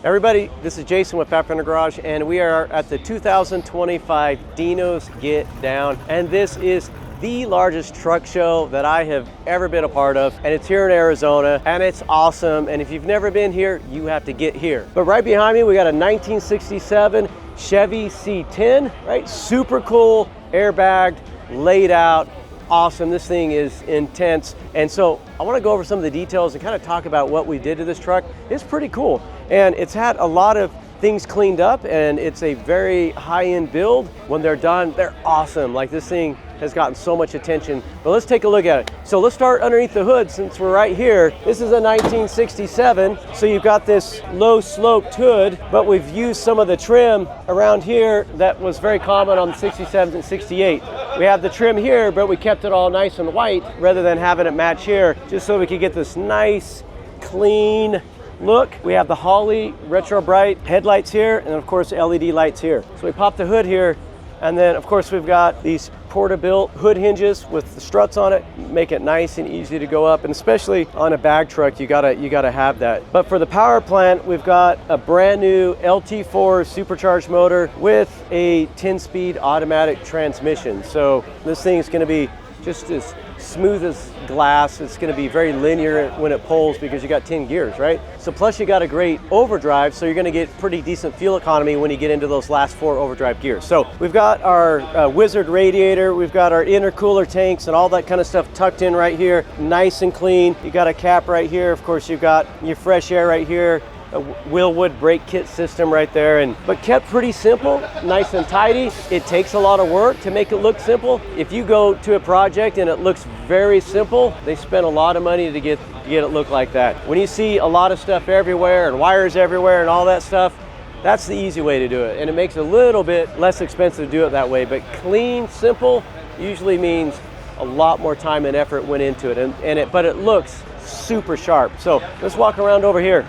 Everybody, this is Jason with Fender Garage, and we are at the 2025 Dino's Get Down, and this is the largest truck show that I have ever been a part of, and it's here in Arizona, and it's awesome. And if you've never been here, you have to get here. But right behind me, we got a 1967 Chevy C10, right? Super cool, airbagged, laid out, awesome. This thing is intense. And so I want to go over some of the details and kind of talk about what we did to this truck. It's pretty cool, and it's had a lot of things cleaned up, and it's a very high-end build. When they're done, they're awesome. Like, this thing has gotten so much attention. But let's take a look at it. So let's start underneath the hood since we're right here. This is a 1967, so you've got this low sloped hood, but we've used some of the trim around here that was very common on the 67s and 68. We have the trim here, but we kept it all nice and white rather than having it match here, just so we could get this nice, clean look. We have the Holley retro bright headlights here, and of course LED lights here. So we pop the hood here, and then of course we've got these Porterbuilt hood hinges with the struts on it, make it nice and easy to go up, and especially on a bag truck, you gotta have that. But for the power plant, we've got a brand new LT4 supercharged motor with a 10-speed automatic transmission. So this thing is going to be just as smooth as glass. It's going to be very linear when it pulls because you got 10 gears, right? So plus you got a great overdrive, so you're going to get pretty decent fuel economy when you get into those last 4 overdrive gears. So we've got our Wizard radiator, we've got our intercooler tanks and all that kind of stuff tucked in right here, nice and clean. You got a cap right here. Of course, you've got your fresh air right here, a Wilwood brake kit system right there, but kept pretty simple, nice and tidy. It takes a lot of work to make it look simple. If you go to a project and it looks very simple, they spend a lot of money to get it look like that. When you see a lot of stuff everywhere and wires everywhere and all that stuff, that's the easy way to do it, and it makes it a little bit less expensive to do it that way. But clean, simple usually means a lot more time and effort went into it, but it looks super sharp. So let's walk around over here.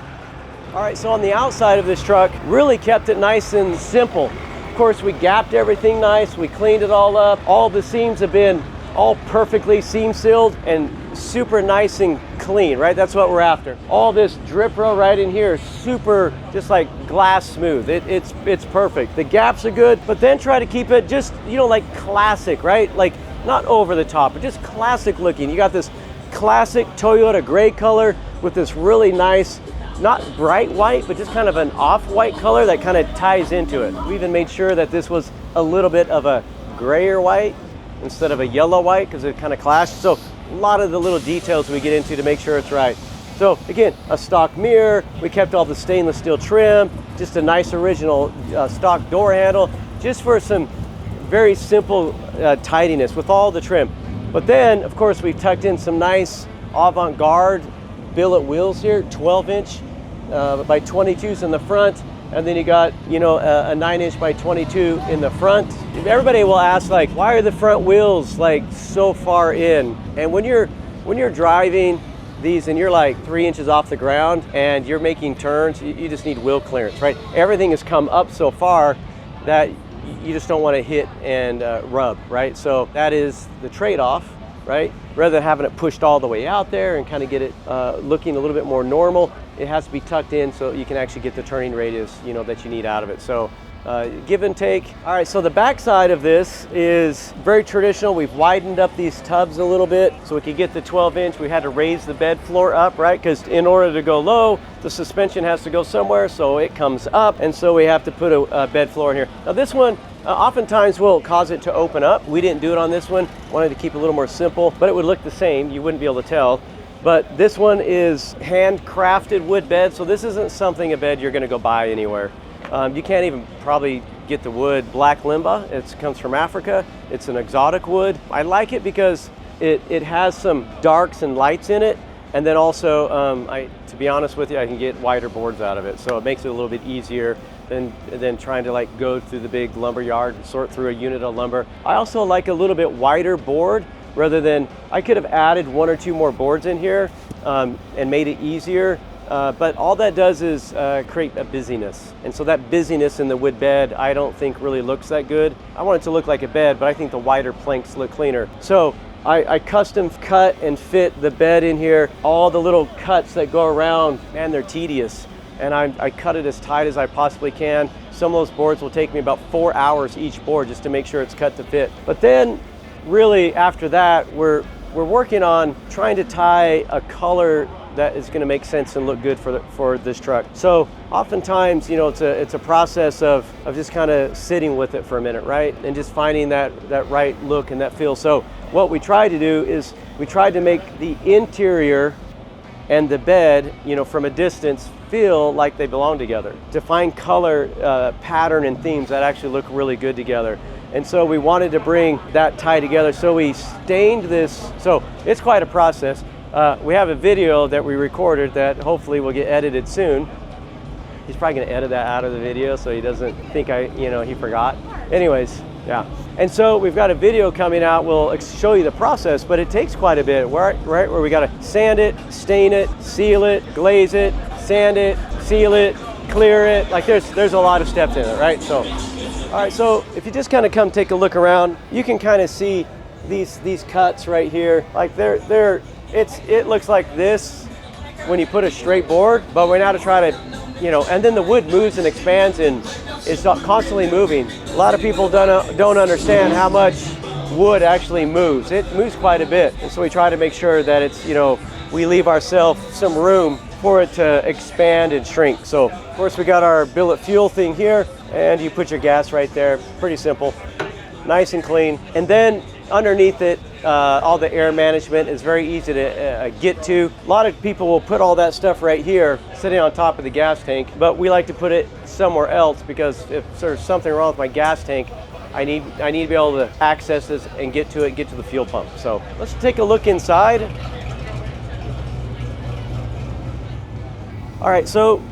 All right, so on the outside of this truck, really kept it nice and simple. Of course, we gapped everything nice, we cleaned it all up. All the seams have been all perfectly seam sealed and super nice and clean, right? That's what we're after. All this drip row right in here is super, just like glass smooth. It's perfect. The gaps are good, but then try to keep it just, like classic, right? Like not over the top, but just classic looking. You got this classic Toyota gray color with this really nice, not bright white, but just kind of an off-white color that kind of ties into it. We even made sure that this was a little bit of a grayer white instead of a yellow white because it kind of clashed. So a lot of the little details we get into to make sure it's right. So again, a stock mirror, we kept all the stainless steel trim, just a nice original stock door handle, just for some very simple tidiness with all the trim. But then, of course, we tucked in some nice avant-garde billet wheels here, 12-inch by 22s in the front, and then you got a 9-inch by 22 in the front. Everybody will ask, like, why are the front wheels like so far in? And when you're driving these and you're like 3 inches off the ground and you're making turns, you just need wheel clearance, right? Everything has come up so far that you just don't want to hit and rub, right? So that is the trade-off, right? Rather than having it pushed all the way out there and kind of get it looking a little bit more normal, it has to be tucked in so you can actually get the turning radius, that you need out of it. So give and take. All right, so the back side of this is very traditional. We've widened up these tubs a little bit so we could get the 12-inch. We had to raise the bed floor up, right? Because in order to go low, the suspension has to go somewhere, so it comes up, and so we have to put a bed floor in here. Now this one, oftentimes will cause it to open up. We didn't do it on this one. Wanted to keep it a little more simple, but it would look the same. You wouldn't be able to tell. But this one is handcrafted wood bed, so this isn't a bed you're gonna go buy anywhere. You can't even probably get the wood black limba. It comes from Africa. It's an exotic wood. I like it because it has some darks and lights in it, and then also, to be honest with you, I can get wider boards out of it, so it makes it a little bit easier than trying to like go through the big lumber yard and sort through a unit of lumber. I also like a little bit wider board rather than, I could have added 1 or 2 more boards in here and made it easier. But all that does is create a busyness. And so that busyness in the wood bed, I don't think really looks that good. I want it to look like a bed, but I think the wider planks look cleaner. So I custom cut and fit the bed in here. All the little cuts that go around, man, they're tedious. and I cut it as tight as I possibly can. Some of those boards will take me about 4 hours each board just to make sure it's cut to fit. But then really after that, we're working on trying to tie a color that is going to make sense and look good for this truck. So oftentimes, you know, it's a process of just kind of sitting with it for a minute, right? And just finding that right look and that feel. So what we tried to do is we tried to make the interior and the bed, you know, from a distance feel like they belong together. To find color, pattern and themes that actually look really good together. And so we wanted to bring that tie together. So we stained this. So it's quite a process. We have a video that we recorded that hopefully will get edited soon. He's probably going to edit that out of the video so he doesn't think he forgot. Anyways, yeah. And so we've got a video coming out. We'll show you the process, but it takes quite a bit, right? Where we got to sand it, stain it, seal it, glaze it, sand it, seal it, clear it. Like there's a lot of steps in it, right? So, all right. So if you just kind of come take a look around, you can kind of see these cuts right here. Like it looks like this when you put a straight board, but we're now to try to, you know, and then the wood moves and expands and is constantly moving. A lot of people don't understand how much wood actually moves. It moves quite a bit. And so we try to make sure that it's, you know, we leave ourselves some room for it to expand and shrink. So of course we got our billet fuel thing here, and you put your gas right there. Pretty simple, nice and clean. And then underneath it, all the air management is very easy to get to. A lot of people will put all that stuff right here, sitting on top of the gas tank, but we like to put it somewhere else because if there's something wrong with my gas tank, I need to be able to access this and get to the fuel pump. So let's take a look inside. All right, so,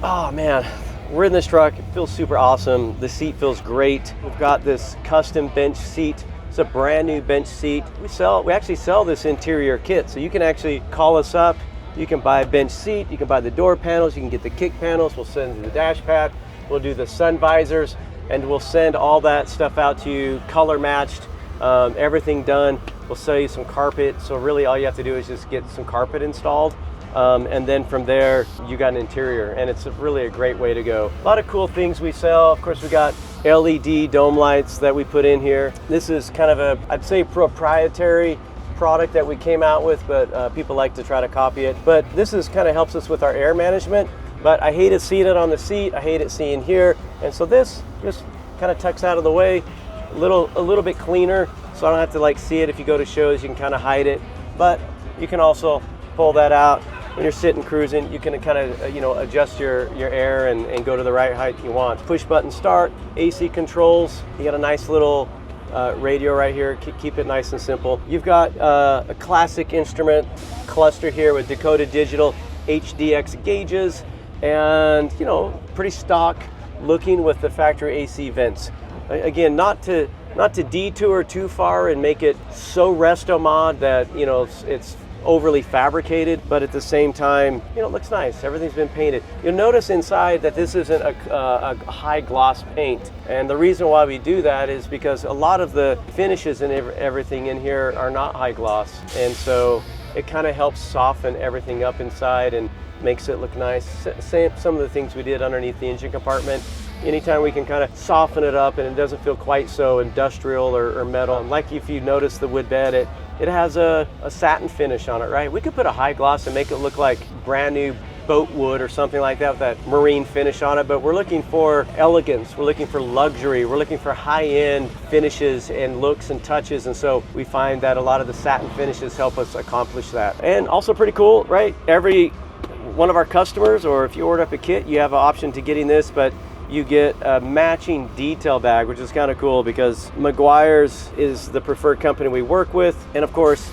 oh man, we're in this truck. It feels super awesome. The seat feels great. We've got this custom bench seat. It's a brand new bench seat. We actually sell this interior kit, so you can actually call us up. You can buy a bench seat, you can buy the door panels, you can get the kick panels, we'll send you the dash pad, we'll do the sun visors, and we'll send all that stuff out to you, color matched, everything done. We'll sell you some carpet, so really all you have to do is just get some carpet installed. And then from there, you got an interior, and it's really a great way to go. A lot of cool things we sell. Of course, we got LED dome lights that we put in here. This is kind of I'd say proprietary product that we came out with, but people like to try to copy it. But this kind of helps us with our air management, but I hated seeing it on the seat. I hate it seeing here. And so this just kind of tucks out of the way, a little bit cleaner, so I don't have to like see it. If you go to shows, you can kind of hide it, but you can also pull that out. When you're sitting cruising, you can kind of adjust your air and go to the right height you want. Push button start, AC controls. You got a nice little radio right here. Keep it nice and simple. You've got a classic instrument cluster here with Dakota Digital HDX gauges, and pretty stock looking with the factory AC vents. Again, not to detour too far and make it so resto mod that it's overly fabricated, but at the same time, it looks nice. Everything's been painted. You'll notice inside that this isn't a high gloss paint, and the reason why we do that is because a lot of the finishes and everything in here are not high gloss, and so it kind of helps soften everything up inside and makes it look nice. Some of the things we did underneath the engine compartment, anytime we can kind of soften it up and it doesn't feel quite so industrial or metal. Like if you notice the wood bed, it has a satin finish on it, right? We could put a high gloss and make it look like brand new boat wood or something like that with that marine finish on it, but we're looking for elegance, we're looking for luxury, we're looking for high-end finishes and looks and touches, and so we find that a lot of the satin finishes help us accomplish that. And also pretty cool, right? Every one of our customers, or if you order up a kit, you have an option to getting this, but you get a matching detail bag, which is kind of cool because Meguiar's is the preferred company we work with, and of course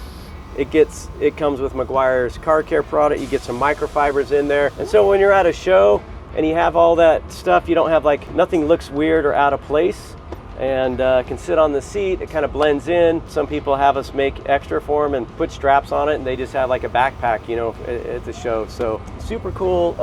it comes with Meguiar's car care product. You get some microfibers in there, and so when you're at a show and you have all that stuff, you don't have nothing looks weird or out of place, and can sit on the seat. It kind of blends in. Some people have us make extra for them and put straps on it, and they just have like a backpack at the show. So super cool.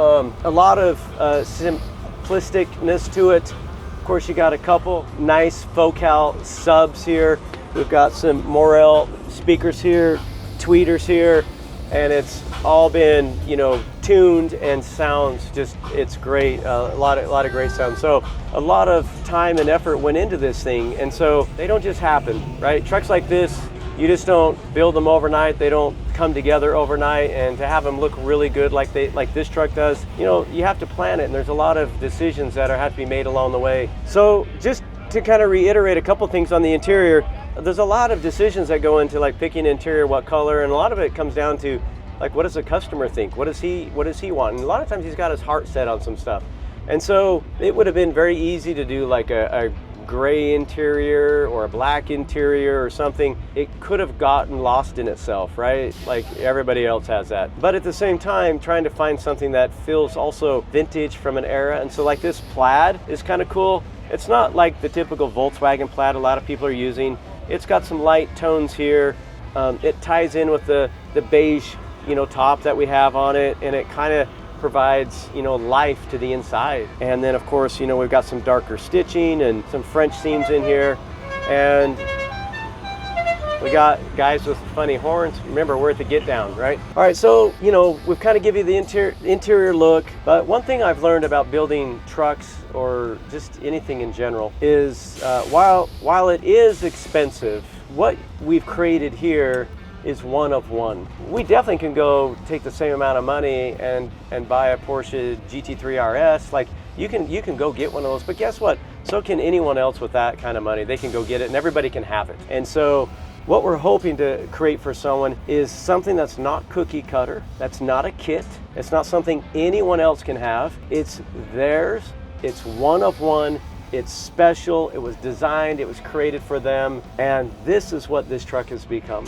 A lot of simplisticness to it. Of course, you got a couple nice Focal subs here. We've got some Morel speakers here, tweeters here, and it's all been, you know, tuned and sounds just, it's great. A lot of great sound. So a lot of time and effort went into this thing, and so they don't just happen, right? Trucks like this, you just don't build them overnight. They don't come together overnight, and to have them look really good like this truck does, you know, you have to plan it, and there's a lot of decisions that have to be made along the way. So just to kind of reiterate a couple things on the interior, there's a lot of decisions that go into like picking interior, what color, and a lot of it comes down to like, what does the customer think? What does he want? And a lot of times he's got his heart set on some stuff. And so it would have been very easy to do like a gray interior or a black interior or something. It could have gotten lost in itself, right? Like everybody else has that. But at the same time, trying to find something that feels also vintage from an era. And so like this plaid is kind of cool. It's not like the typical Volkswagen plaid a lot of people are using. It's got some light tones here. It ties in with the beige, you know, top that we have on it, and it kind of provides, you know, life to the inside. And then of course, you know, we've got some darker stitching and some French seams in here, and we got guys with funny horns. Remember, we're at the get down, right? All right, so, you know, we've kind of give you the interior look, but one thing I've learned about building trucks or just anything in general is while it is expensive, what we've created here is one of one. We definitely can go take the same amount of money and buy a Porsche GT3 RS. Like you can go get one of those, but guess what? So can anyone else with that kind of money. They can go get it, and everybody can have it. And so what we're hoping to create for someone is something that's not cookie cutter, that's not a kit, it's not something anyone else can have. It's theirs, it's one of one, it's special, it was designed, it was created for them, and this is what this truck has become.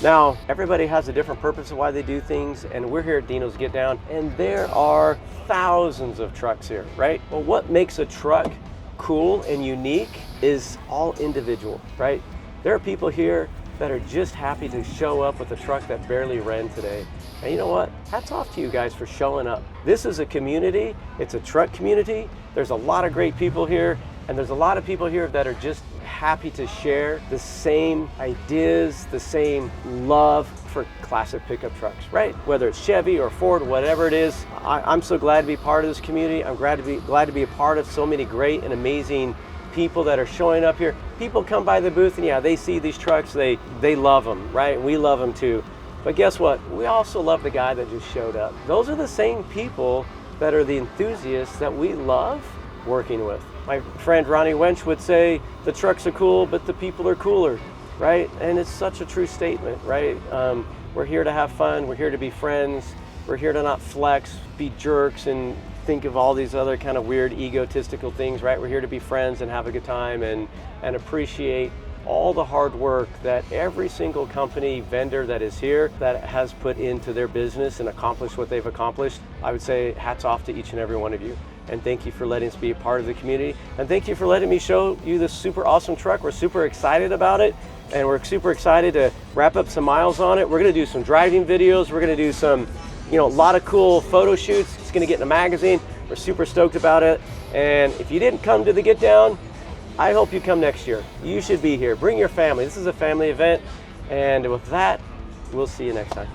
Now, everybody has a different purpose of why they do things, and we're here at Dino's Get Down, and there are thousands of trucks here, right? Well, what makes a truck cool and unique is all individual, right? There are people here that are just happy to show up with a truck that barely ran today. And you know what? Hats off to you guys for showing up. This is a community, it's a truck community. There's a lot of great people here, and there's a lot of people here that are just happy to share the same ideas, the same love for classic pickup trucks, right? Whether it's Chevy or Ford, whatever it is. I'm so glad to be part of this community. I'm glad to be a part of so many great and amazing people that are showing up here. People come by the booth and yeah, they see these trucks, they love them, right? We love them too. But guess what? We also love the guy that just showed up. Those are the same people that are the enthusiasts that we love working with. My friend Ronnie Wench would say, the trucks are cool, but the people are cooler, right? And it's such a true statement, right? We're here to have fun, we're here to be friends, we're here to not flex, be jerks, and think of all these other kind of weird egotistical things, right? We're here to be friends and have a good time and appreciate all the hard work that every single company, vendor that is here that has put into their business and accomplished what they've accomplished. I would say hats off to each and every one of you. And thank you for letting us be a part of the community. And thank you for letting me show you this super awesome truck. We're super excited about it. And we're super excited to wrap up some miles on it. We're gonna do some driving videos. We're gonna do some, you know, a lot of cool photo shoots. It's gonna get in a magazine. We're super stoked about it. And if you didn't come to the Get Down, I hope you come next year. You should be here. Bring your family. This is a family event. And with that, we'll see you next time.